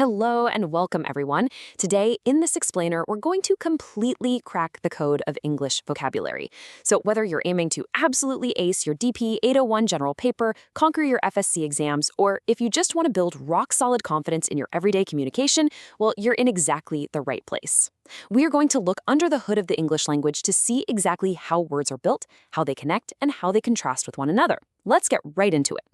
Hello and welcome, everyone. Today, in this explainer, we're going to completely crack the code of English vocabulary. So whether you're aiming to absolutely ace your DP 801 general paper, conquer your FSC exams, or if you just want to build rock-solid confidence in your everyday communication, well, you're in exactly the right place. We are going to look under the hood of the English language to see exactly how words are built, how they connect, and how they contrast with one another. Let's get right into it.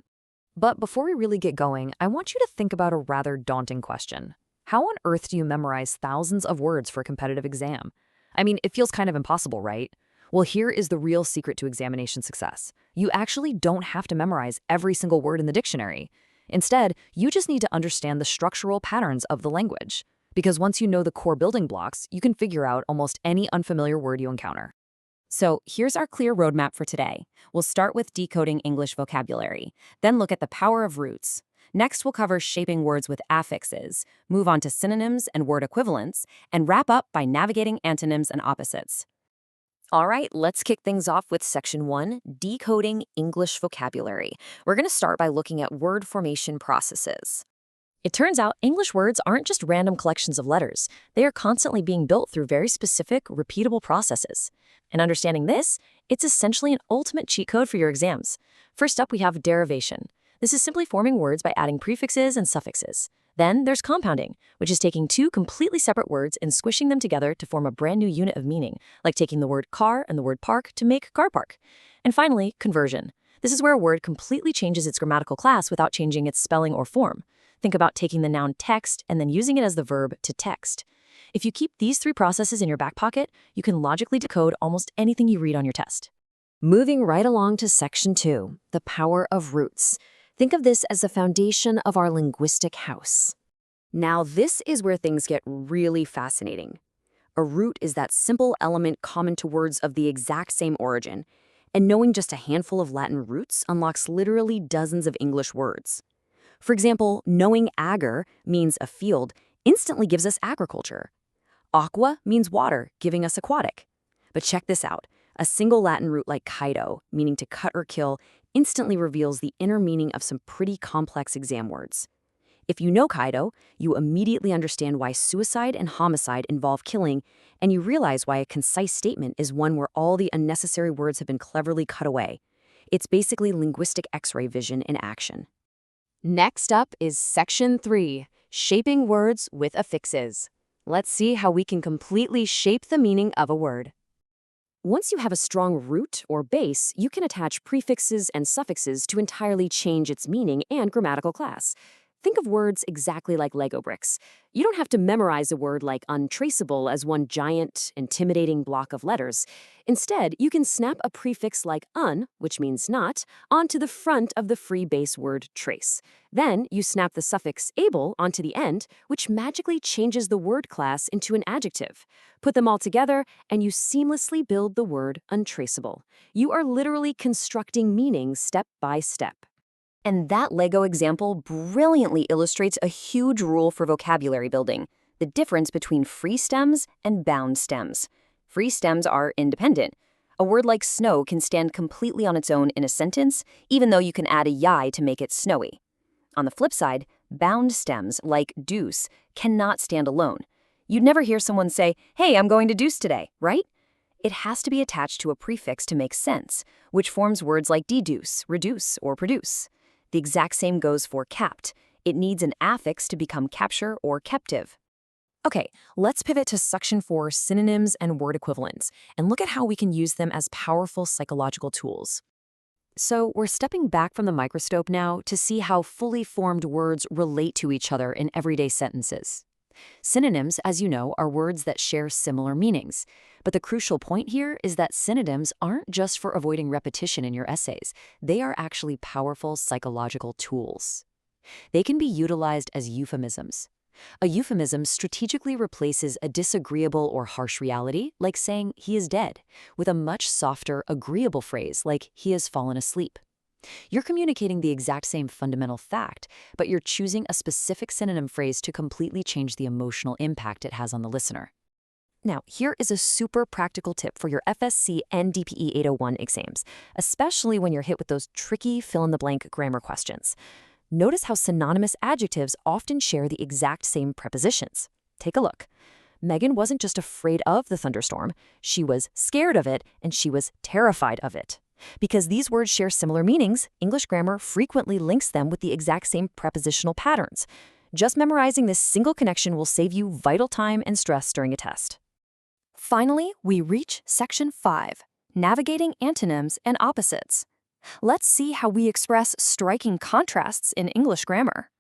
But before we really get going, I want you to think about a rather daunting question. How on earth do you memorize thousands of words for a competitive exam? I mean, it feels kind of impossible, right? Well, here is the real secret to examination success. You actually don't have to memorize every single word in the dictionary. Instead, you just need to understand the structural patterns of the language. Because once you know the core building blocks, you can figure out almost any unfamiliar word you encounter. So here's our clear roadmap for today. We'll start with decoding English vocabulary, then look at the power of roots. Next, we'll cover shaping words with affixes, move on to synonyms and word equivalents, and wrap up by navigating antonyms and opposites. All right, let's kick things off with Section 1, Decoding English Vocabulary. We're going to start by looking at word formation processes. It turns out English words aren't just random collections of letters. They are constantly being built through very specific, repeatable processes. And understanding this, it's essentially an ultimate cheat code for your exams. First up, we have derivation. This is simply forming words by adding prefixes and suffixes. Then there's compounding, which is taking two completely separate words and squishing them together to form a brand new unit of meaning, like taking the word car and the word park to make car park. And finally, conversion. This is where a word completely changes its grammatical class without changing its spelling or form. Think about taking the noun text and then using it as the verb to text. If you keep these three processes in your back pocket, you can logically decode almost anything you read on your test. Moving right along to Section 2, the power of roots. Think of this as the foundation of our linguistic house. Now, this is where things get really fascinating. A root is that simple element common to words of the exact same origin, and knowing just a handful of Latin roots unlocks literally dozens of English words. For example, knowing ager means a field instantly gives us agriculture. Aqua means water, giving us aquatic. But check this out. A single Latin root like caido, meaning to cut or kill, instantly reveals the inner meaning of some pretty complex exam words. If you know caido, you immediately understand why suicide and homicide involve killing, and you realize why a concise statement is one where all the unnecessary words have been cleverly cut away. It's basically linguistic X-ray vision in action. Next up is Section 3, Shaping Words with Affixes. Let's see how we can completely shape the meaning of a word. Once you have a strong root or base, you can attach prefixes and suffixes to entirely change its meaning and grammatical class. Think of words exactly like Lego bricks. You don't have to memorize a word like untraceable as one giant, intimidating block of letters. Instead, you can snap a prefix like un, which means not, onto the front of the free base word trace. Then you snap the suffix able onto the end, which magically changes the word class into an adjective. Put them all together, and you seamlessly build the word untraceable. You are literally constructing meaning step by step. And that Lego example brilliantly illustrates a huge rule for vocabulary building, the difference between free stems and bound stems. Free stems are independent. A word like snow can stand completely on its own in a sentence, even though you can add a y to make it snowy. On the flip side, bound stems, like deuce, cannot stand alone. You'd never hear someone say, "Hey, I'm going to deuce today," right? It has to be attached to a prefix to make sense, which forms words like deduce, reduce, or produce. The exact same goes for capt. It needs an affix to become capture or captive. Okay, let's pivot to Section 4, synonyms and word equivalents, and look at how we can use them as powerful psychological tools. So we're stepping back from the microscope now to see how fully formed words relate to each other in everyday sentences. Synonyms, as you know, are words that share similar meanings. But the crucial point here is that synonyms aren't just for avoiding repetition in your essays. They are actually powerful psychological tools. They can be utilized as euphemisms. A euphemism strategically replaces a disagreeable or harsh reality, like saying he is dead, with a much softer, agreeable phrase like he has fallen asleep. You're communicating the exact same fundamental fact, but you're choosing a specific synonym phrase to completely change the emotional impact it has on the listener. Now, here is a super practical tip for your FSC and DPE 801 exams, especially when you're hit with those tricky fill-in-the-blank grammar questions. Notice how synonymous adjectives often share the exact same prepositions. Take a look. Megan wasn't just afraid of the thunderstorm, she was scared of it and she was terrified of it. Because these words share similar meanings, English grammar frequently links them with the exact same prepositional patterns. Just memorizing this single connection will save you vital time and stress during a test. Finally, we reach Section 5, Navigating Antonyms and Opposites. Let's see how we express striking contrasts in English grammar.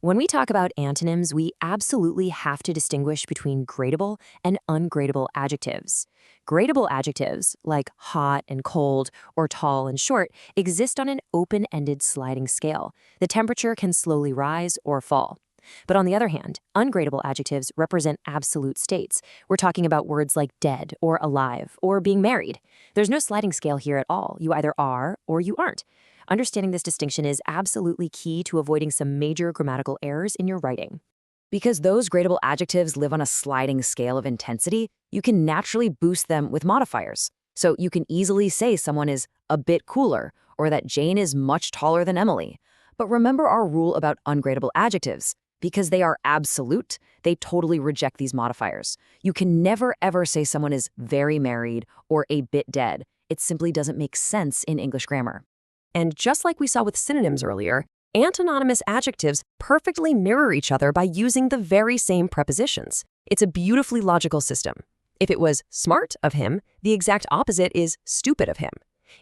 When we talk about antonyms, we absolutely have to distinguish between gradable and ungradable adjectives. Gradable adjectives, like hot and cold or tall and short, exist on an open-ended sliding scale. The temperature can slowly rise or fall. But on the other hand, ungradable adjectives represent absolute states. We're talking about words like dead or alive or being married. There's no sliding scale here at all. You either are or you aren't. Understanding this distinction is absolutely key to avoiding some major grammatical errors in your writing. Because those gradable adjectives live on a sliding scale of intensity, you can naturally boost them with modifiers. So you can easily say someone is a bit cooler or that Jane is much taller than Emily. But remember our rule about ungradable adjectives. Because they are absolute, they totally reject these modifiers. You can never ever say someone is very married or a bit dead. It simply doesn't make sense in English grammar. And just like we saw with synonyms earlier, antonymous adjectives perfectly mirror each other by using the very same prepositions. It's a beautifully logical system. If it was smart of him, the exact opposite is stupid of him.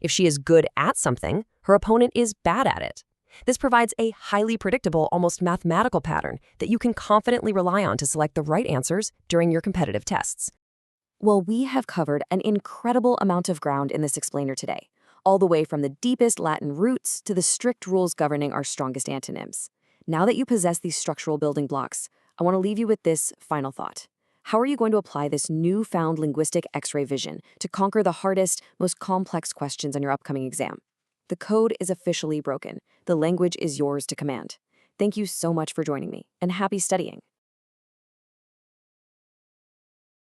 If she is good at something, her opponent is bad at it. This provides a highly predictable, almost mathematical pattern that you can confidently rely on to select the right answers during your competitive tests. Well, we have covered an incredible amount of ground in this explainer today, all the way from the deepest Latin roots to the strict rules governing our strongest antonyms. Now that you possess these structural building blocks, I want to leave you with this final thought. How are you going to apply this newfound linguistic X-ray vision to conquer the hardest, most complex questions on your upcoming exam? The code is officially broken. The language is yours to command. Thank you so much for joining me, and happy studying.